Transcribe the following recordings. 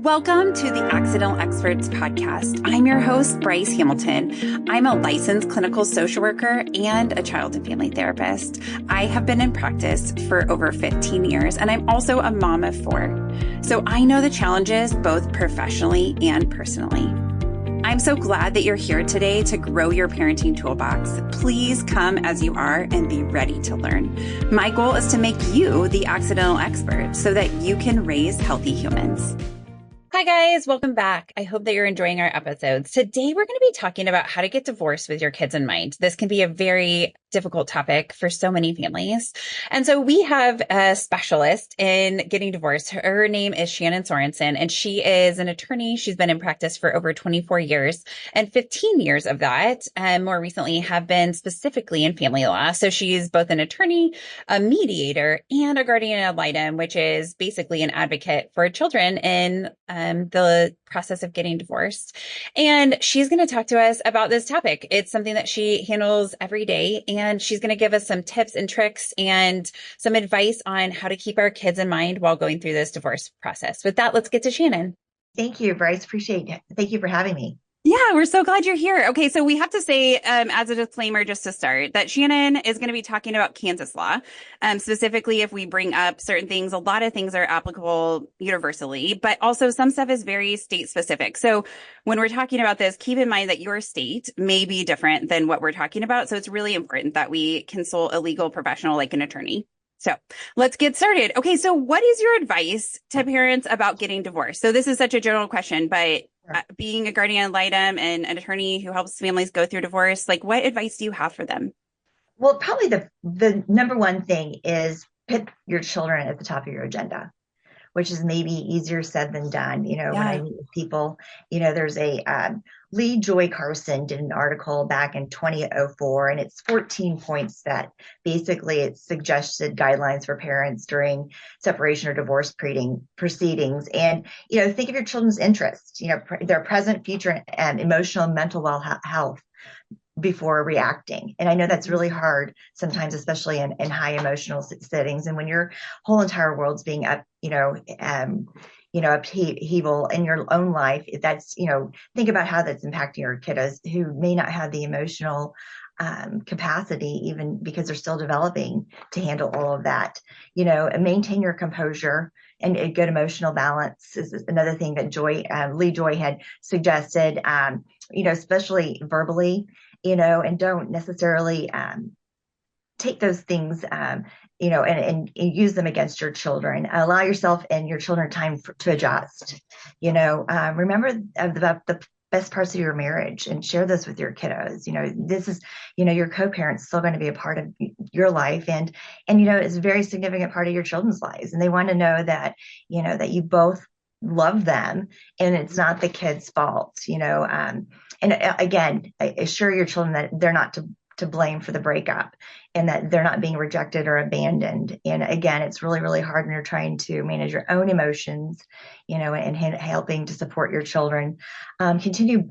Welcome to the Accidental Experts podcast. I'm your host, Bryce Hamilton. I'm a licensed clinical social worker and a child and family therapist. I have been in practice for over 15 years, and I'm also a mom of 4. So I know the challenges both professionally and personally. I'm so glad that you're here today to grow your parenting toolbox. Please come as you are and be ready to learn. My goal is to make you the accidental expert so that you can raise healthy humans. Hi guys, welcome back. I hope that you're enjoying our episodes. Today we're going to be talking about how to get divorced with your kids in mind. This can be a very difficult topic for so many families. And so we have a specialist in getting divorced. Her name is Shannon Sorensen, and she is an attorney. She's been in practice for over 24 years, and 15 years of that, more recently, have been specifically in family law. So she's both an attorney, a mediator, and a guardian ad litem, which is basically an advocate for children in the process of getting divorced. And she's going to talk to us about this topic. It's something that she handles every day, and she's going to give us some tips and tricks and some advice on how to keep our kids in mind while going through this divorce process. With that, let's get to Shannon. Thank you, Bryce. Appreciate it. Thank you for having me. Yeah, we're so glad you're here. Okay, so we have to say, as a disclaimer, just to start, that Shannon is going to be talking about Kansas law. Specifically, if we bring up certain things, a lot of things are applicable universally, but also some stuff is very state specific. So when we're talking about this, keep in mind that your state may be different than what we're talking about. So it's really important that we consult a legal professional like an attorney. So let's get started. Okay, so what is your advice to parents about getting divorced? So this is such a general question, but being a guardian ad litem and an attorney who helps families go through divorce, like what advice do you have for them? Well, probably the number one thing is put your children at the top of your agenda, which is maybe easier said than done. When I meet with people, there's a Lee Joy Carson did an article back in 2004, and it's 14 points that basically it suggested guidelines for parents during separation or divorce proceedings. And, think of your children's interests, their present, future, and emotional and mental health before reacting. And I know that's really hard sometimes, especially in high emotional settings. And when your whole entire world's being upheaval in your own life, that's, think about how that's impacting your kiddos who may not have the emotional capacity, even because they're still developing, to handle all of that, and maintain your composure. And a good emotional balance is another thing that Lee Joy had suggested, especially verbally, and don't necessarily take those things, and use them against your children. Allow yourself and your children time to adjust. Remember about the best parts of your marriage and share this with your kiddos. This is, your co-parent's still going to be a part of your life, and it's a very significant part of your children's lives. And they want to know that, that you both love them and it's not the kid's fault, and again, assure your children that they're not to blame for the breakup and that they're not being rejected or abandoned. And again, it's really, really hard when you're trying to manage your own emotions, and helping to support your children. Continue,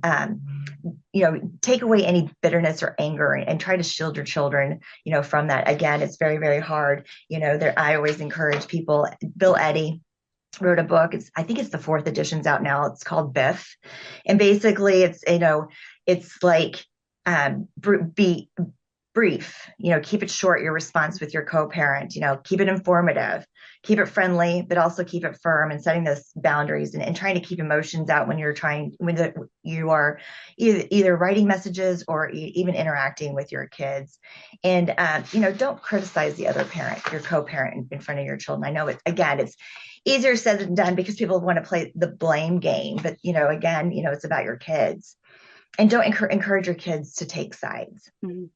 take away any bitterness or anger and try to shield your children, from that. Again, it's very, very hard. I always encourage people. Bill Eddy wrote a book. I think it's the 4th edition's out now. It's called Biff. And basically it's like, be brief, keep it short, your response with your co-parent, keep it informative, keep it friendly, but also keep it firm, and setting those boundaries and trying to keep emotions out when you are either writing messages or even interacting with your kids. And, don't criticize the other parent, your co-parent, in front of your children. I know it's easier said than done because people want to play the blame game, but, again, it's about your kids. And don't encourage your kids to take sides, and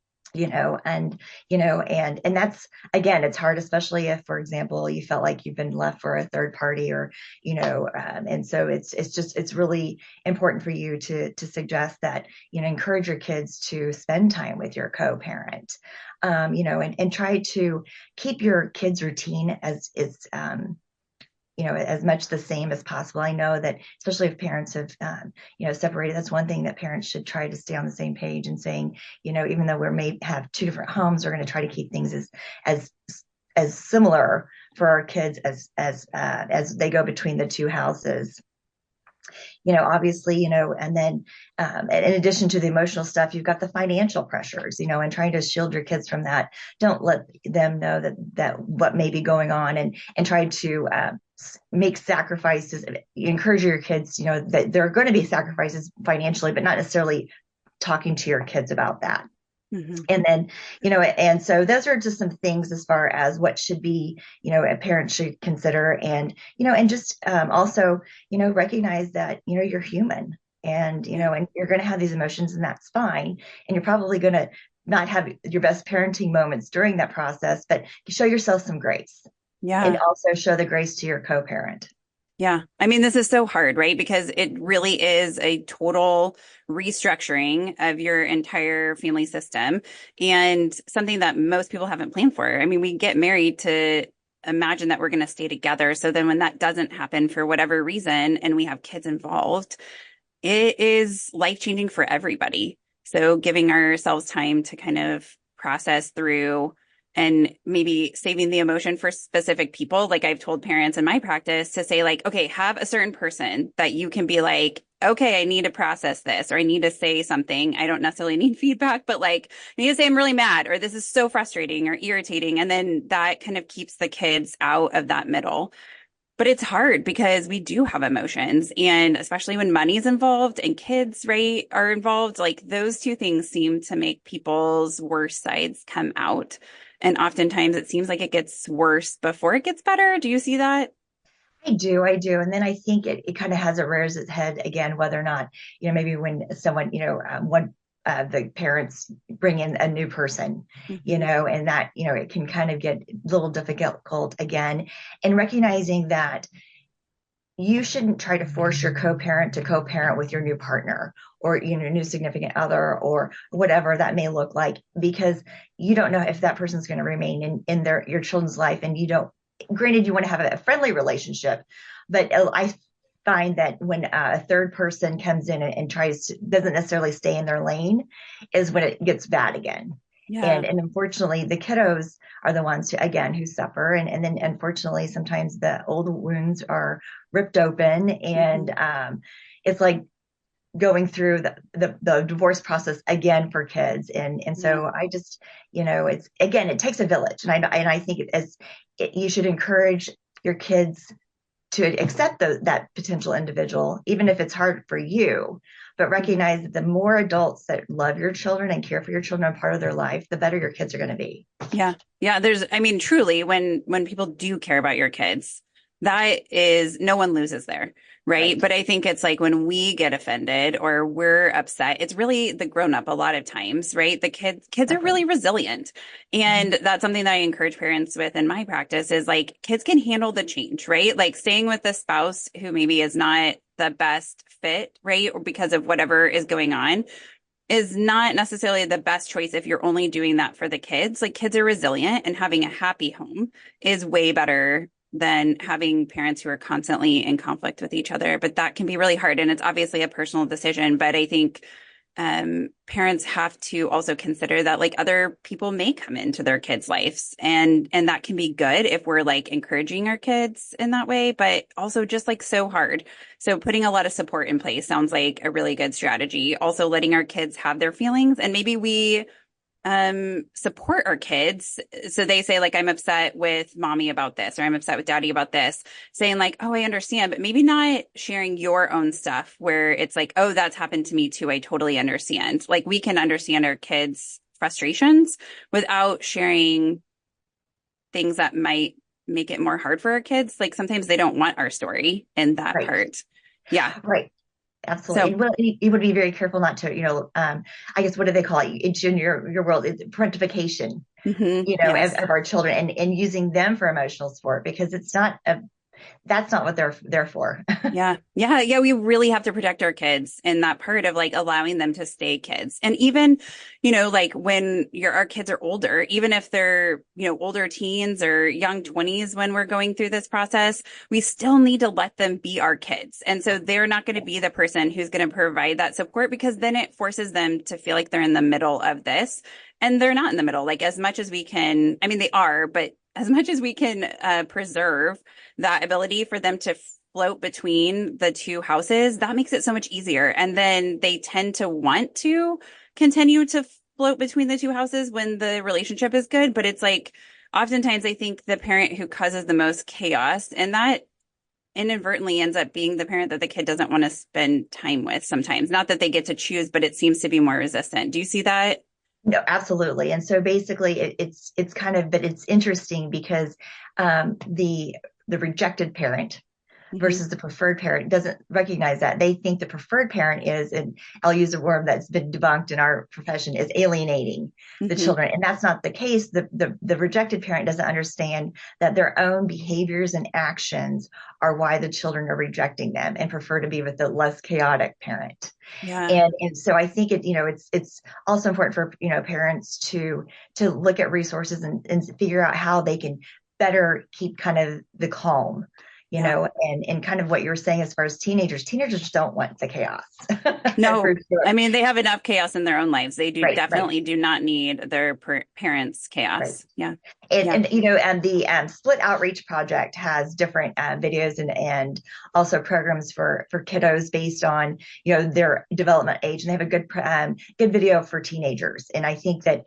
that's, again, it's hard, especially if, for example, you felt like you've been left for a third party or, and so it's really important for you to suggest that, encourage your kids to spend time with your co-parent, and try to keep your kids' routine as as much the same as possible. I know that especially if parents have, separated, that's one thing that parents should try to stay on the same page and saying, even though we may have 2 different homes, we're going to try to keep things as similar for our kids as they go between the 2 houses. Obviously, and then in addition to the emotional stuff, you've got the financial pressures, and trying to shield your kids from that. Don't let them know that what may be going on, and try to make sacrifices. Encourage your kids, that there are going to be sacrifices financially, but not necessarily talking to your kids about that. Mm-hmm. And then, and so those are just some things as far as what should be, a parent should consider. And, and just also, recognize that, you're human, and, and you're going to have these emotions, and that's fine. And you're probably going to not have your best parenting moments during that process, but show yourself some grace. Yeah. And also show the grace to your co-parent. Yeah. I mean, this is so hard, right? Because it really is a total restructuring of your entire family system, and something that most people haven't planned for. I mean, we get married to imagine that we're going to stay together. So then when that doesn't happen for whatever reason, and we have kids involved, it is life-changing for everybody. So giving ourselves time to kind of process through, and maybe saving the emotion for specific people. Like I've told parents in my practice to say, like, okay, have a certain person that you can be like, okay, I need to process this, or I need to say something. I don't necessarily need feedback, but like, I need to say I'm really mad, or this is so frustrating or irritating. And then that kind of keeps the kids out of that middle. But it's hard because we do have emotions, and especially when money's involved and kids, right, are involved, like those two things seem to make people's worst sides come out. And oftentimes it seems like it gets worse before it gets better. Do you see that? I do. And then I think it kind of has it rears its head again, whether or not, maybe when someone, the parents bring in a new person, mm-hmm. And that, it can kind of get a little difficult again, and recognizing that you shouldn't try to force your co-parent to co-parent with your new partner, or, new significant other, or whatever that may look like, because you don't know if that person's going to remain in your children's life. And granted, you want to have a friendly relationship, but I find that when a third person comes in and doesn't necessarily stay in their lane, is when it gets bad again. Yeah. And unfortunately, the kiddos are the ones who suffer. And then unfortunately, sometimes the old wounds are ripped open, and mm-hmm. It's like going through the divorce process again for kids. And so I just, it takes a village. And I think you should encourage your kids to accept that potential individual, even if it's hard for you, but recognize that the more adults that love your children and care for your children and part of their life, the better your kids are going to be. Yeah. Yeah. Truly, when people do care about your kids, no one loses there. Right. But I think it's like when we get offended or we're upset, it's really the grown up a lot of times, right? The kids are really resilient. And that's something that I encourage parents with in my practice is like, kids can handle the change, right? Like staying with a spouse who maybe is not the best fit, right? Or because of whatever is going on, is not necessarily the best choice if you're only doing that for the kids. Like kids are resilient, and having a happy home is way better than having parents who are constantly in conflict with each other. But that can be really hard. And it's obviously a personal decision. But I think parents have to also consider that like other people may come into their kids' lives, and that can be good if we're like encouraging our kids in that way, but also just like so hard. So putting a lot of support in place sounds like a really good strategy. Also letting our kids have their feelings, and maybe we support our kids. So they say like, I'm upset with mommy about this, or I'm upset with daddy about this, saying like, oh, I understand, but maybe not sharing your own stuff where it's like, oh, that's happened to me too. I totally understand. Like we can understand our kids' frustrations without sharing things that might make it more hard for our kids. Like sometimes they don't want our story in that part. Yeah. Right. Absolutely. So, well, you would be very careful not to, I guess, what do they call it? In your world, it's parentification, yes. of our children, and using them for emotional support, because that's not what they're for. Yeah. We really have to protect our kids in that part of like allowing them to stay kids. And even, like when our kids are older, even if they're, older teens or young 20s, when we're going through this process, we still need to let them be our kids. And so they're not going to be the person who's going to provide that support, because then it forces them to feel like they're in the middle of this, and they're not in the middle. Like as much as we can, they are, but as much as we can preserve that ability for them to float between the two houses, that makes it so much easier. And then they tend to want to continue to float between the two houses when the relationship is good. But it's like oftentimes I think the parent who causes the most chaos, and that inadvertently ends up being the parent that the kid doesn't want to spend time with sometimes. Not that they get to choose, but it seems to be more resistant. Do you see that? No, absolutely. And so basically it's kind of, but it's interesting because the rejected parent Hmm. versus the preferred parent doesn't recognize that. They think the preferred parent is, and I'll use a word that's been debunked in our profession, is alienating the Hmm. children. And that's not the case. The rejected parent doesn't understand that their own behaviors and actions are why the children are rejecting them and prefer to be with the less chaotic parent. Yeah. And so I think it's also important for parents to look at resources and figure out how they can better keep kind of the calm, Yeah. and kind of what you're saying as far as teenagers don't want the chaos. For No, I sure. mean, they have enough chaos in their own lives. They do Right, definitely do not need their parents' right. chaos. Yeah. And, Yeah. and the Split Outreach Project has different videos and also programs for kiddos based on their development age, and they have a good video for teenagers. And I think that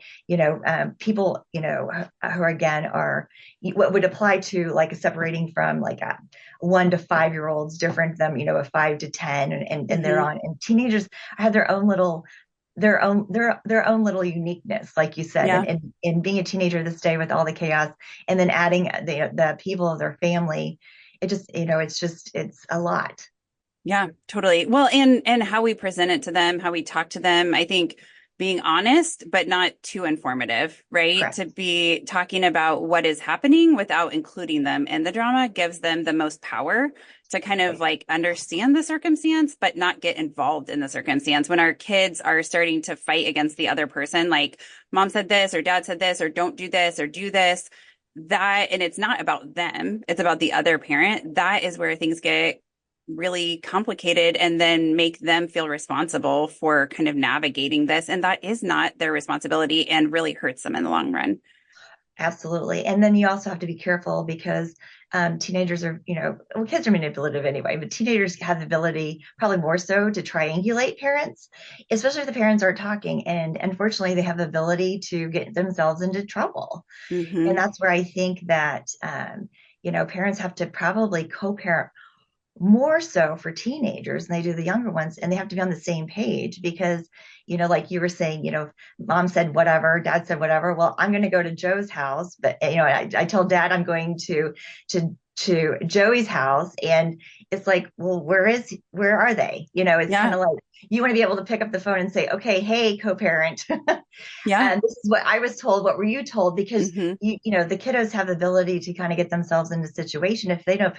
people who again are what would apply to like a separating from like a 1 to 5 year olds different than a 5 to 10, and they're Hmm. on, and teenagers have their own little uniqueness, like you said, Yeah. and being a teenager this day with all the chaos, and then adding the people of their family, it just it's a lot. Yeah, totally. Well, and how we present it to them, how we talk to them, I think being honest, but not too informative, right? To Correct. be talking about what is happening without including them in the drama gives them the most power to kind of Right. like understand the circumstance, but not get involved in the circumstance. When our kids are starting to fight against the other person, like mom said this, or dad said this, or don't do this, or do this, that, and it's not about them, it's about the other parent, that is where things get really complicated and then make them feel responsible for kind of navigating this. And that is not their responsibility and really hurts them in the long run. Absolutely. And then you also have to be careful because teenagers are, well, kids are manipulative anyway, but teenagers have the ability, probably more so, to triangulate parents, especially if the parents aren't talking. And unfortunately, they have the ability to get themselves into trouble. And Hmm. that's where I think that, parents have to probably co-parent more so for teenagers than they do the younger ones, and they have to be on the same page because like you were saying, mom said whatever, dad said whatever, well, I'm going to go to Joe's house, but I told dad I'm going to Joey's house, and it's like, well, where are they? It's kind Yeah. of like you want to be able to pick up the phone and say, okay, hey, co-parent, Yeah. and this is what I was told. What were you told? Because Hmm. the kiddos have the ability to kind of get themselves into a situation if they don't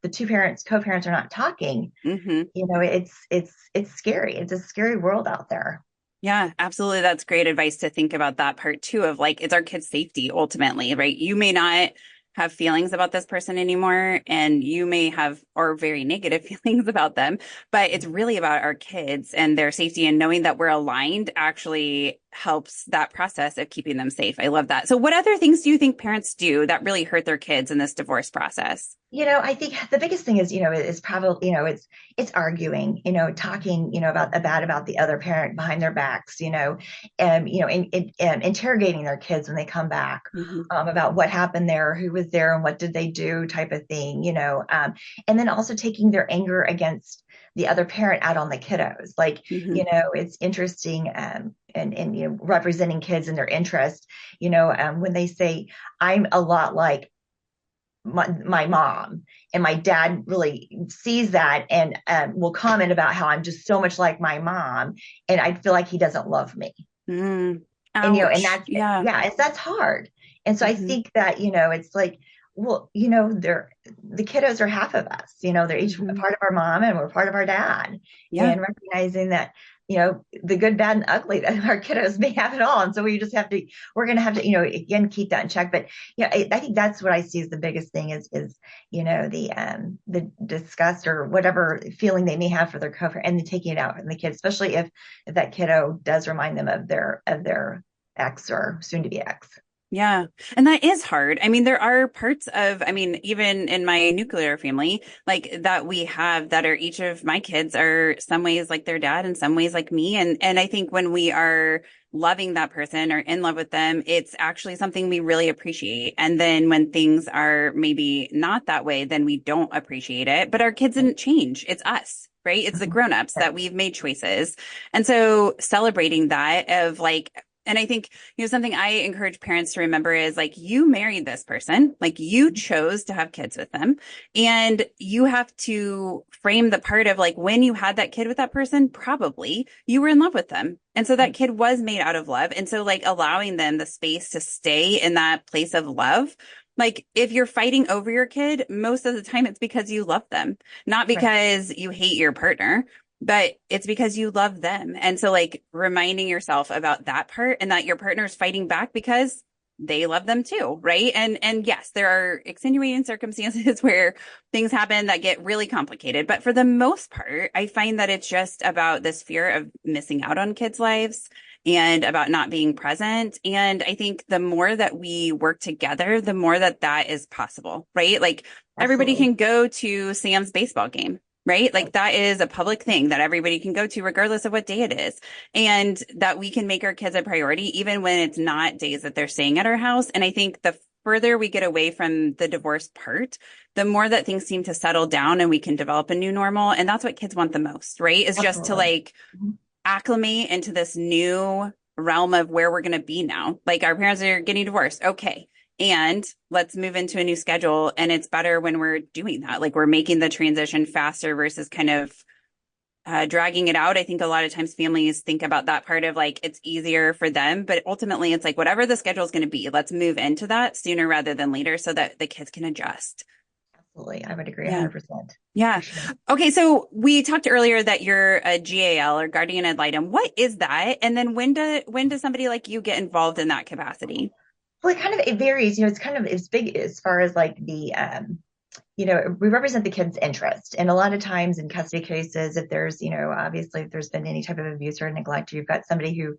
the two parents, co-parents, are not talking. Hmm. It's scary. It's a scary world out there. Yeah, absolutely. That's great advice to think about that part too of like, it's our kids' safety ultimately, right? You may not have feelings about this person anymore, and you may have, or very negative feelings about them, but it's really about our kids and their safety, and knowing that we're aligned actually helps that process of keeping them safe. I love that. So what other things do you think parents do that really hurt their kids in this divorce process? I think the biggest thing is probably, it's arguing, talking, about the other parent behind their backs, and interrogating their kids when they come back, Hmm. about what happened there, who was there, and what did they do, type of thing, and then also taking their anger against the other parent out on the kiddos. Like, Hmm. it's interesting, and representing kids and their interest, when they say, I'm a lot like my mom, and my dad really sees that and will comment about how I'm just so much like my mom, and I feel like he doesn't love me. Mm. And Ouch. that's, Yeah. yeah, that's hard. And so I Hmm. think that it's like, well, they're the kiddos are half of us, they're each a Hmm. part of our mom and we're part of our dad, Yeah. and recognizing that the good, bad, and ugly that our kiddos may have it all. And so we're going to have to again keep that in check. But I think that's what I see as the biggest thing is the disgust or whatever feeling they may have for their co-parent, and then taking it out on the kids, especially if that kiddo does remind them of their ex or soon to be ex. Yeah. And that is hard. I mean, there are parts of, I mean, even in my nuclear family, like that we have that are each of my kids are some ways like their dad and some ways like me. And I think when we are loving that person or in love with them, it's actually something we really appreciate. And then when things are maybe not that way, then we don't appreciate it. But our kids didn't change. It's us. Right? It's the grown-ups that we've made choices. And so celebrating that of like, and I think, something I encourage parents to remember is like, you married this person, like you chose to have kids with them. And you have to frame the part of like, when you had that kid with that person, probably you were in love with them. And so that kid was made out of love. And so like allowing them the space to stay in that place of love. Like if you're fighting over your kid, most of the time it's because you love them, not Right. because you hate your partner, but it's because you love them. And so like reminding yourself about that part and that your partner is fighting back because they love them too, right? And yes, there are extenuating circumstances where things happen that get really complicated, but for the most part, I find that it's just about this fear of missing out on kids' lives and about not being present. And I think the more that we work together, the more that that is possible, right? Like everybody Absolutely. can go to Sam's baseball game, right? Like that is a public thing that everybody can go to regardless of what day it is. And that we can make our kids a priority, even when it's not days that they're staying at our house. And I think the further we get away from the divorce part, the more that things seem to settle down and we can develop a new normal. And that's what kids want the most, right? Is just to Absolutely. like acclimate into this new realm of where we're going to be now. Like our parents are getting divorced. Okay. And let's move into a new schedule. And it's better when we're doing that. Like we're making the transition faster versus kind of dragging it out. I think a lot of times families think about that part of like it's easier for them, but ultimately it's like whatever the schedule is going to be, let's move into that sooner rather than later so that the kids can adjust. Absolutely. I would agree Yeah. 100% Yeah. for sure. Okay. So we talked earlier that you're a GAL or guardian ad litem. What is that? And then when does somebody like you get involved in that capacity? Well, it varies. It's big as far as like we represent the kid's interest. And a lot of times in custody cases, if there's, obviously if there's been any type of abuse or neglect, you've got somebody who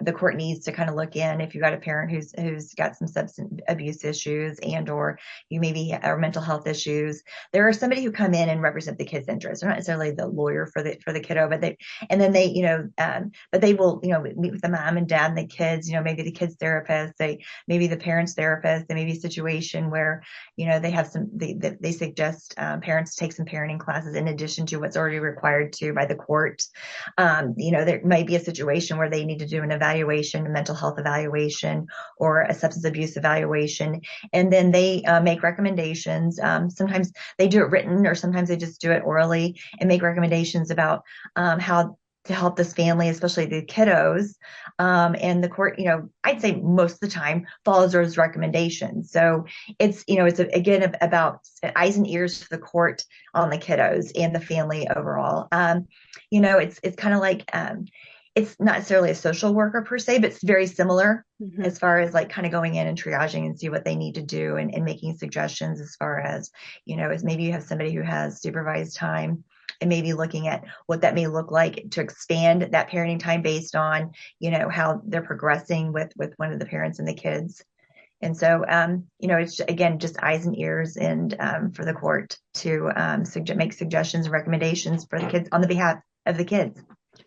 the court needs to kind of look in. If you've got a parent who's got some substance abuse issues and or you maybe or mental health issues, there are somebody who come in and represent the kid's interest. They're not necessarily the lawyer for the kiddo, but but they will, meet with the mom and dad and the kids, maybe the kid's therapist, maybe the parent's therapist, there may be a situation where, they have they suggest parents take some parenting classes in addition to what's already required to by the court. There might be a situation where they need to do an evaluation, a mental health evaluation, or a substance abuse evaluation, and then they make recommendations. Sometimes they do it written, or sometimes they just do it orally and make recommendations about how to help this family, especially the kiddos. And the court, I'd say most of the time follows those recommendations. So again about eyes and ears for the court on the kiddos and the family overall. It's kind of like, it's not necessarily a social worker per se, but it's very similar Mm-hmm. as far as like kind of going in and triaging and see what they need to do and making suggestions as far as, as maybe you have somebody who has supervised time and maybe looking at what that may look like to expand that parenting time based on, how they're progressing with one of the parents and the kids. And so, it's again, just eyes and ears and for the court to make suggestions and recommendations for the kids on the behalf of the kids.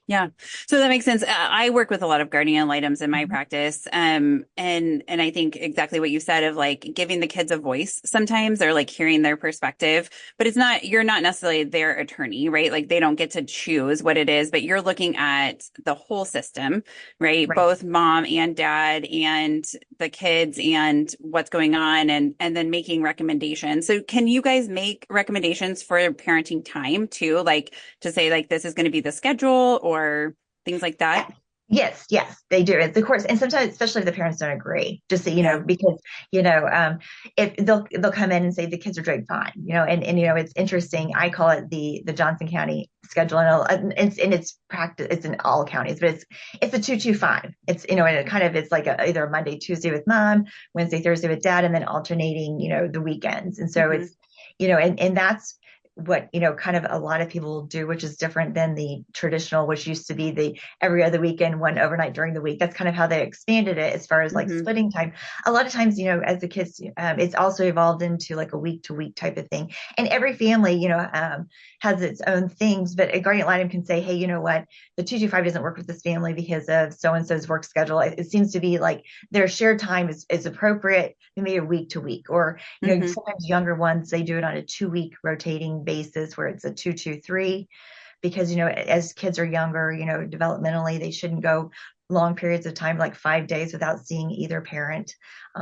Yeah. So that makes sense. I work with a lot of guardian items in my Mhm. practice. And I think exactly what you said of like giving the kids a voice sometimes or like hearing their perspective, but you're not necessarily their attorney, right? Like they don't get to choose what it is, but you're looking at the whole system, right? Right. Both mom and dad and the kids and what's going on and then making recommendations. So can you guys make recommendations for parenting time too? Like to say like this is going to be the schedule or things like that? Yes, they do. It's of course, and sometimes, especially if the parents don't agree, just so Yeah. because if they'll come in and say the kids are doing fine, and it's interesting. I call it the Johnson County schedule, and it's practice. It's in all counties, but it's a 2-2-5. It's and it kind of it's like either a Monday Tuesday with mom, Wednesday Thursday with dad, and then alternating the weekends. And so Hmm. it's and that's what, kind of a lot of people do, which is different than the traditional, which used to be the every other weekend, one overnight during the week. That's kind of how they expanded it as far as like splitting time. A lot of times, as the kids, it's also evolved into like a week to week type of thing. And every family, has its own things, but a guardian ad litem can say, hey, you know what, the 225 doesn't work with this family because of so-and-so's work schedule. It seems to be like their shared time is appropriate, maybe a week to week, or, sometimes younger ones, they do it on a 2-week rotating basis where it's a 2-2-3, because, as kids are younger, developmentally, they shouldn't go long periods of time, like 5 days without seeing either parent.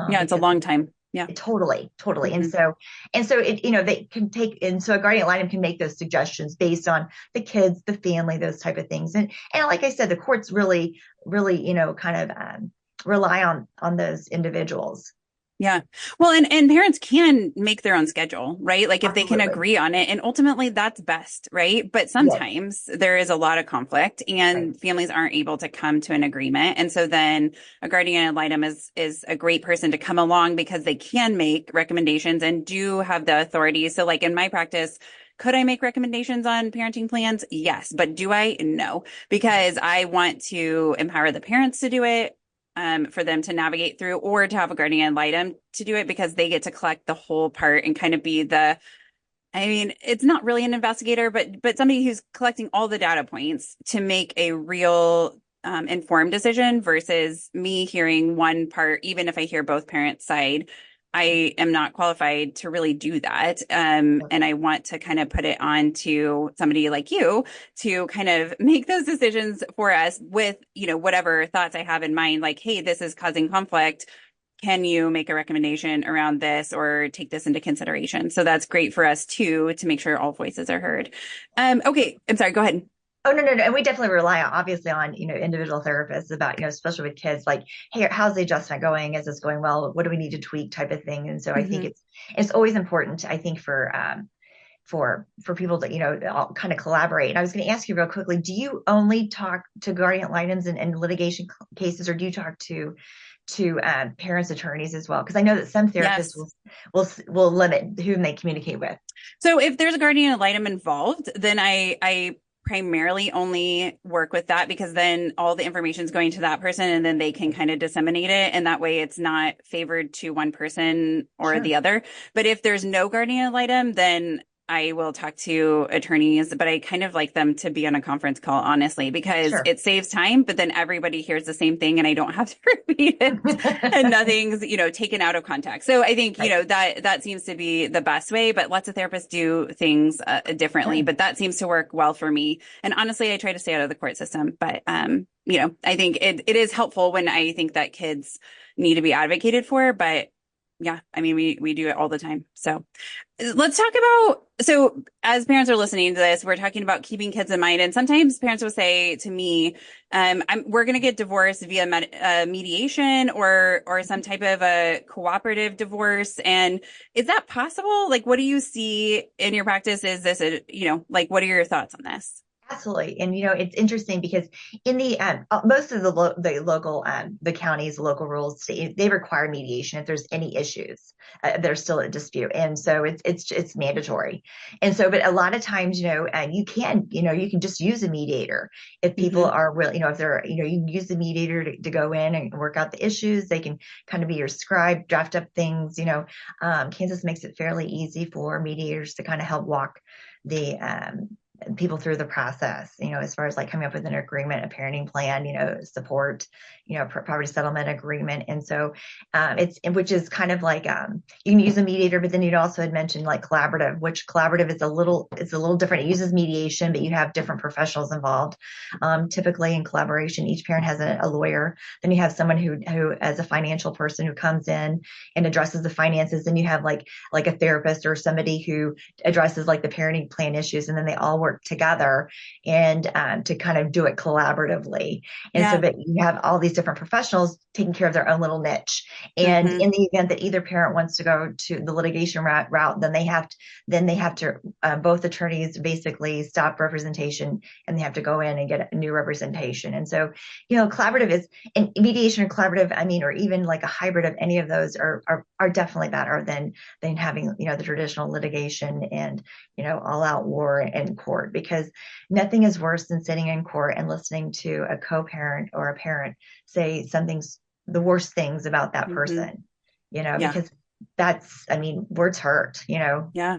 Yeah, it's a long time. Yeah, totally. And so it, they can take, and so a guardian ad litem can make those suggestions based on the kids, the family, those type of things. And like I said, the courts really, kind of rely on those individuals. Yeah. Well, and parents can make their own schedule, right? Like if they can Absolutely. agree on it, and ultimately that's best, right? But Yes. sometimes there is a lot of conflict and Right. families aren't able to come to an agreement. And so then a guardian ad litem is a great person to come along because they can make recommendations and do have the authority. So like in my practice, could I make recommendations on parenting plans? Yes. But do I? No, because I want to empower the parents to do it, for them to navigate through, or to have a guardian ad litem to do it because they get to collect the whole part and kind of be it's not really an investigator, but somebody who's collecting all the data points to make a real informed decision versus me hearing one part. Even if I hear both parents' side, I am not qualified to really do that. And I want to kind of put it on to somebody like you to kind of make those decisions for us with, whatever thoughts I have in mind, like, hey, this is causing conflict. Can you make a recommendation around this or take this into consideration? So that's great for us too, to make sure all voices are heard. Okay. I'm sorry. Go ahead. Oh, no. And we definitely rely obviously on, individual therapists about, especially with kids, like, hey, how's the adjustment going? Is this going well? What do we need to tweak type of thing? And so I think it's always important, I think, for people to, all kind of collaborate. And I was going to ask you real quickly, do you only talk to guardian ad litems and litigation cases, or do you talk to parents' attorneys as well? Because I know that some therapists will limit whom they communicate with. So if there's a guardian ad litem involved, then I primarily only work with that, because then all the information is going to that person and then they can kind of disseminate it. And that way it's not favored to one person or the other. But if there's no guardian ad litem, then I will talk to attorneys, but I kind of like them to be on a conference call, honestly, because it saves time, but then everybody hears the same thing and I don't have to repeat it and nothing's, taken out of context. So I think, that seems to be the best way, but lots of therapists do things differently, but that seems to work well for me. And honestly, I try to stay out of the court system, but, I think it is helpful when I think that kids need to be advocated for, but yeah, we do it all the time. So let's talk about, so as parents are listening to this, we're talking about keeping kids in mind. And sometimes parents will say to me, we're going to get divorced via mediation or some type of a cooperative divorce. And is that possible? Like, what do you see in your practice? Is this what are your thoughts on this? Absolutely. And, it's interesting because in the most of the local, the counties, local rules, they require mediation if there's any issues. There's still a dispute. And so it's mandatory. And so, but a lot of times, you can just use a mediator if people are really, if they're, you can use the mediator to go in and work out the issues. They can kind of be your scribe, draft up things. Kansas makes it fairly easy for mediators to kind of help walk the people through the process, as far as like coming up with an agreement, a parenting plan, support, property settlement agreement. And so which is kind of like, you can use a mediator, but then you'd also had mentioned like collaborative, which collaborative is it's a little different. It uses mediation, but you have different professionals involved. Typically in collaboration, each parent has a lawyer. Then you have someone who as a financial person who comes in and addresses the finances. Then you have like a therapist or somebody who addresses like the parenting plan issues. And then they all work together and to kind of do it collaboratively. And so Yeah. that you have all these different professionals taking care of their own little niche. And Mm-hmm. in the event that either parent wants to go to the litigation route, then they have to both attorneys basically stop representation, and they have to go in and get a new representation. And so, collaborative is, and mediation or collaborative, I mean, or even like a hybrid of any of those are definitely better than having, the traditional litigation and, all out war in court, because nothing is worse than sitting in court and listening to a co-parent or a parent say something's the worst things about that Mm-hmm. person, Yeah. because I mean, words hurt. Yeah.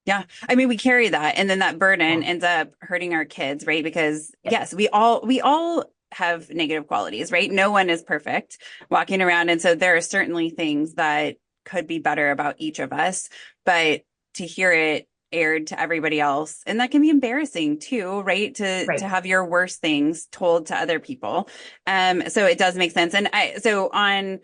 Yeah. I mean, we carry that, and then that burden Yeah. ends up hurting our kids, right? Because Yep. yes, we all have negative qualities, right? No one is perfect walking around. And so there are certainly things that could be better about each of us, but to hear it aired to everybody else, and that can be embarrassing too, right? To Right. have your worst things told to other people. So it does make sense. And so on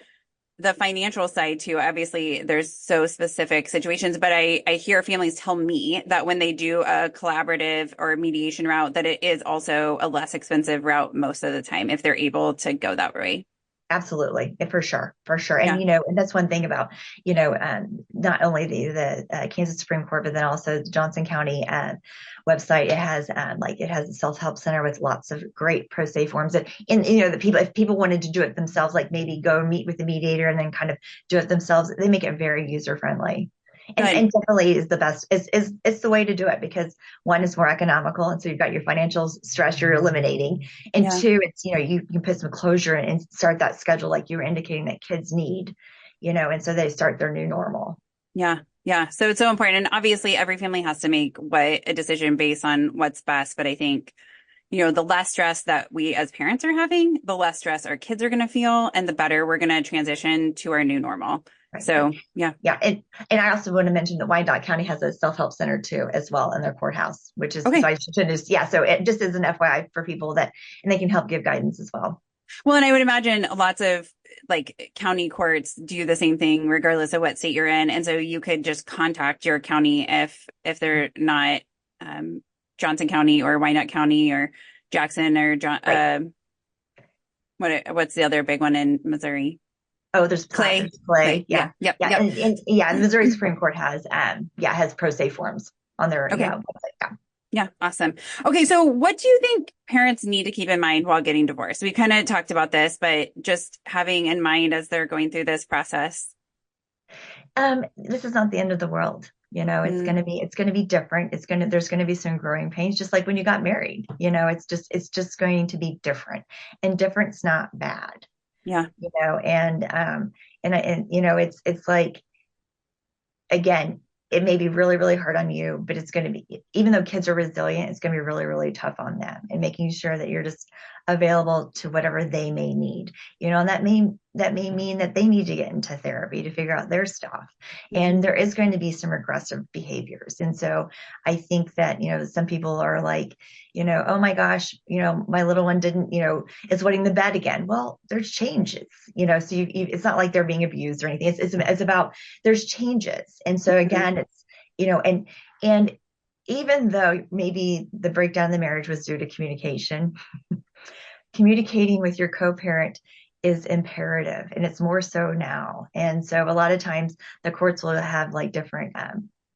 the financial side too, obviously there's so specific situations, but I hear families tell me that when they do a collaborative or mediation route, that it is also a less expensive route most of the time if they're able to go that way. Absolutely, for sure, for sure. And Yeah. and that's one thing about not only the Kansas Supreme Court, but then also the Johnson County website. It has a self-help center with lots of great pro se forms. And the people, if people wanted to do it themselves, like maybe go meet with the mediator and then kind of do it themselves, they make it very user friendly. Good. And definitely is the best, is it's the way to do it, because one is more economical, and so you've got your financial stress you're eliminating, and Yeah. two, it's you can put some closure in and start that schedule like you were indicating that kids need, and so they start their new normal. Yeah. Yeah. So it's so important. And obviously every family has to make a decision based on what's best. But I think, the less stress that we as parents are having, the less stress our kids are going to feel, and the better we're going to transition to our new normal. Right, right. So yeah. Yeah, and I also want to mention that Wyandotte County has a self-help center too, as well, in their courthouse, which is, so Okay. I should just, yeah, so it just is an FYI for people and they can help give guidance as well. Well, and I would imagine lots of like county courts do the same thing regardless of what state you're in. And so you could just contact your county if they're not Johnson County or Wyandotte County or Jackson or Right. What's the other big one in Missouri? Oh, there's Platte, Clay. there's Clay. Clay. Yeah. Yeah. Yep. Yeah. Yep. And yeah, the Missouri Supreme Court has pro se forms on their, Okay. website. Yeah. Yeah, awesome. Okay, so what do you think parents need to keep in mind while getting divorced? We kind of talked about this, but just having in mind as they're going through this process. This is not the end of the world. It's Mm, going to be different. There's going to be some growing pains, just like when you got married. It's just going to be different, and different's not bad. yeah, It's like, again, it may be really, really hard on you, but it's going to be, even though kids are resilient, it's going to be really, really tough on them, and making sure that you're just available to whatever they may need, and that may mean that they need to get into therapy to figure out their stuff. And mhm, there is going to be some regressive behaviors. And so I think that, some people are like, oh my gosh, my little one didn't, is wetting the bed again. Well, there's changes, so it's not like they're being abused or anything. It's about, there's changes. And so mhm. again, it's, and even though maybe the breakdown in the marriage was due to communication, communicating with your co-parent is imperative, and it's more so now. And so a lot of times the courts will have like different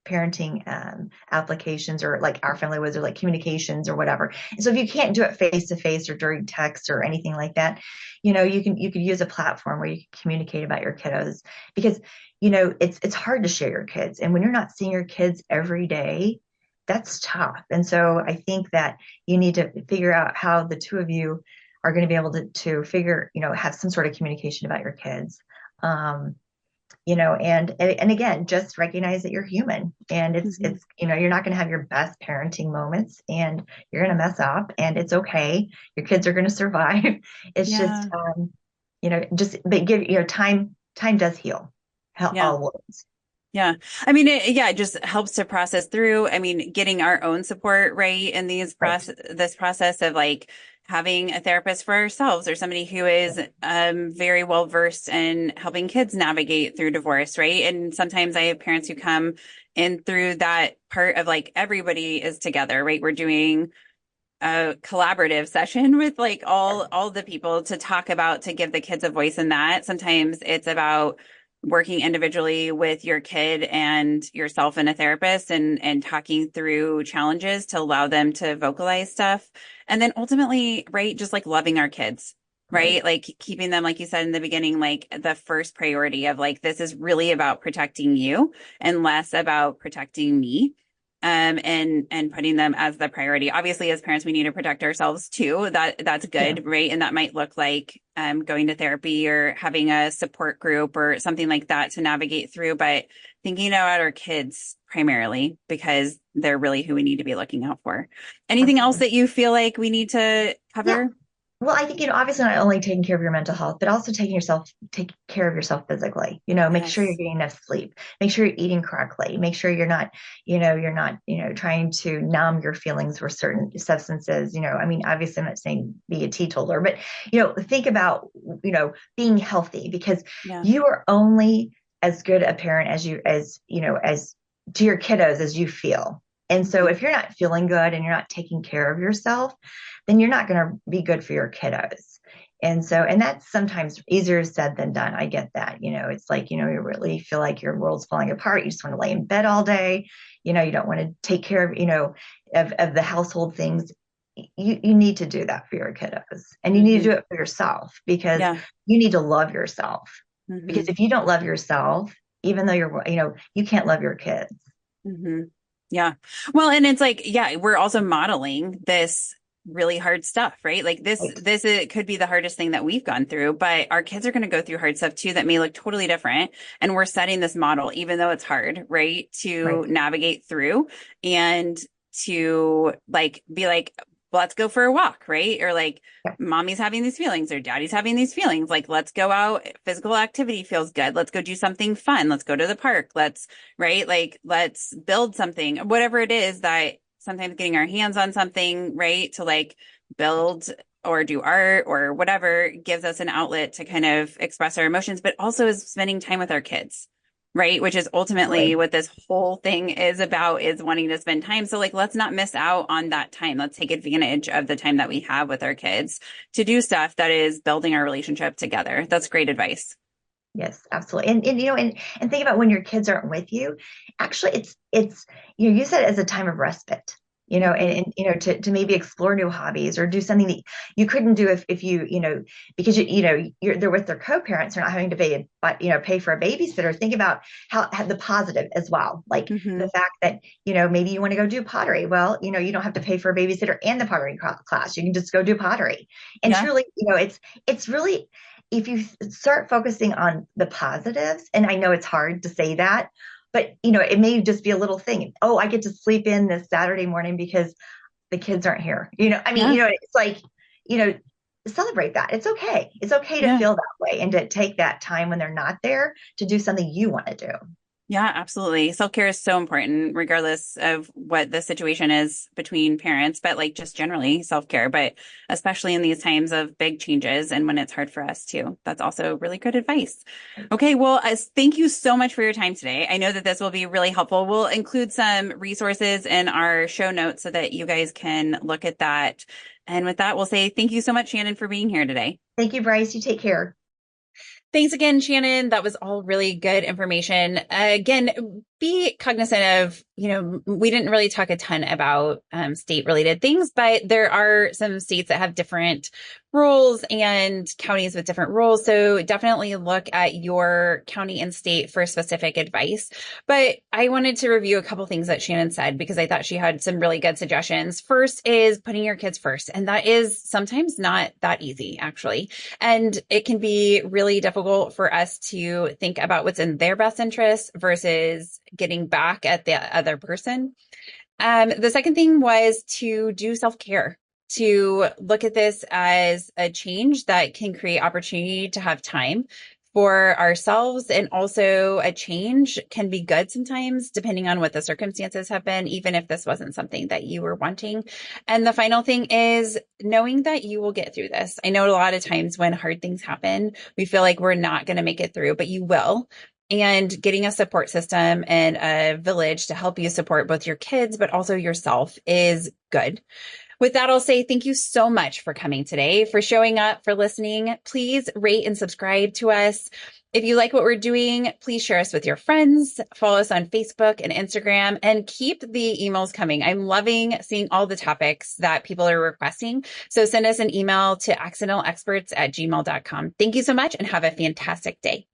parenting applications, or like Our Family Wizard, like communications or whatever. And so if you can't do it face to face or during text or anything like that, you could use a platform where you can communicate about your kiddos, because it's hard to share your kids, and when you're not seeing your kids every day, that's tough. And so I think that you need to figure out how the two of you are going to be able to figure, have some sort of communication about your kids. And again, just recognize that you're human, and Mhm. you're not going to have your best parenting moments, and you're going to mess up, and it's okay. Your kids are going to survive. It's just, Yeah, but time does heal yeah. all wounds. Yeah. I mean, it just helps to process through. I mean, getting our own support, right? In Right. this process of like having a therapist for ourselves, or somebody who is very well versed in helping kids navigate through divorce, right? And sometimes I have parents who come And through that part of like everybody is together, right? We're doing a collaborative session with like all the people to talk about, to give the kids a voice in that. Sometimes it's about working individually with your kid and yourself and a therapist, and talking through challenges to allow them to vocalize stuff. And then ultimately, right, just like loving our kids. Right. Right. Like keeping them, like you said in the beginning, like the first priority of like, this is really about protecting you and less about protecting me, and putting them as the priority. Obviously, as parents, we need to protect ourselves too. That's Yeah. good, right? And that might look like going to therapy or having a support group or something like that to navigate through. But thinking about our kids primarily, because they're really who we need to be looking out for. Anything else Absolutely. that you feel like we need to Yeah. cover? Well, I think, obviously not only taking care of your mental health, but also take care of yourself physically. Make sure you're Yes. getting enough sleep. Make sure you're eating correctly. Make sure you're not trying to numb your feelings with certain substances. I mean, obviously I'm not saying be a teetotaler, but, think about, being healthy, because Yeah. you are only as good a parent as to your kiddos as you feel. And so Mhm. if you're not feeling good and you're not taking care of yourself, then you're not going to be good for your kiddos. And that's sometimes easier said than done. I get that. It's like, you really feel like your world's falling apart. You just want to lay in bed all day. You don't want to take care of the household things. You need to do that for your kiddos, and you need to Hmm. do it for yourself, because Yeah. you need to love yourself. Because Hmm. if you don't love yourself, even though you can't love your kids. Hmm. Yeah. Well, and it's like, yeah, we're also modeling this really hard stuff, right? Like Right. it could be the hardest thing that we've gone through, but our kids are going to go through hard stuff too that may look totally different. And we're setting this model, even though it's hard, right, to Right. navigate through, and to like be like, let's go for a walk, right? Or like, Yeah. mommy's having these feelings or daddy's having these feelings. Like, let's go out. Physical activity feels good. Let's go do something fun. Let's go to the park. Let's, right? Like, let's build something, whatever it is that sometimes getting our hands on something, right? To like build or do art or whatever gives us an outlet to kind of express our emotions, but also is spending time with our kids, right? Which is ultimately Absolutely. what this whole thing is about, is wanting to spend time. So like, let's not miss out on that time. Let's take advantage of the time that we have with our kids to do stuff that is building our relationship together. That's great advice. Yes, absolutely. And think about when your kids aren't with you. Actually, it's you use it as a time of respite. Hmm. To maybe explore new hobbies or do something that you couldn't do if because they're with their co-parents, they're not having to pay for a babysitter. Think about how the positive as well, like the Hmm. fact that maybe you want to go do pottery. Well, you don't have to pay for a babysitter and the pottery class. You can just go do pottery. And Yeah. truly, it's really, if you start focusing on the positives, and I know it's hard to say that, but it may just be a little thing. Oh, I get to sleep in this Saturday morning because the kids aren't here. I mean, Yeah. it's like, you know, celebrate that. It's okay. It's okay to Yeah. feel that way and to take that time when they're not there to do something you want to do. Yeah, absolutely. Self-care is so important, regardless of what the situation is between parents, but like just generally self-care, but especially in these times of big changes and when it's hard for us too. That's also really good advice. Okay, well, thank you so much for your time today. I know that this will be really helpful. We'll include some resources in our show notes so that you guys can look at that. And with that, we'll say thank you so much, Shannon, for being here today. Thank you, Bryce. You take care. Thanks again, Shannon. That was all really good information. Again, be cognizant of, we didn't really talk a ton about state related things, but there are some states that have different rules and counties with different rules. So definitely look at your county and state for specific advice. But I wanted to review a couple things that Shannon said because I thought she had some really good suggestions. First is putting your kids first. And that is sometimes not that easy, actually. And it can be really difficult for us to think about what's in their best interest versus getting back at the other person. The second thing was to do self-care, to look at this as a change that can create opportunity to have time for ourselves. And also a change can be good sometimes, depending on what the circumstances have been, even if this wasn't something that you were wanting. And the final thing is knowing that you will get through this. I know a lot of times when hard things happen, we feel like we're not going to make it through, but you will. and getting a support system and a village to help you support both your kids, but also yourself is good. With that, I'll say thank you so much for coming today, for showing up, for listening. Please rate and subscribe to us. If you like what we're doing, please share us with your friends, follow us on Facebook and Instagram, and keep the emails coming. I'm loving seeing all the topics that people are requesting. So send us an email to accidentalexperts@gmail.com. Thank you so much and have a fantastic day.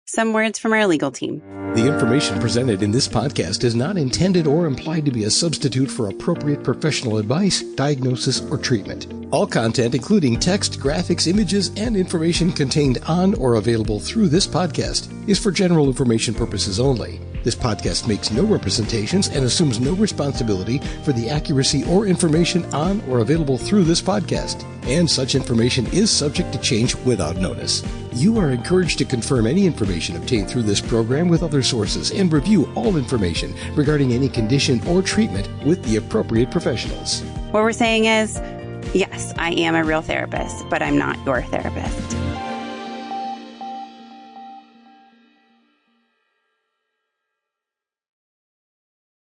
Some words from our legal team. The information presented in this podcast is not intended or implied to be a substitute for appropriate professional advice, diagnosis, or treatment. All content, including text, graphics, images, and information contained on or available through this podcast, is for general information purposes only. This podcast makes no representations and assumes no responsibility for the accuracy or information on or available through this podcast, and such information is subject to change without notice. You are encouraged to confirm any information obtained through this program with other sources and review all information regarding any condition or treatment with the appropriate professionals. What we're saying is, yes, I am a real therapist, but I'm not your therapist.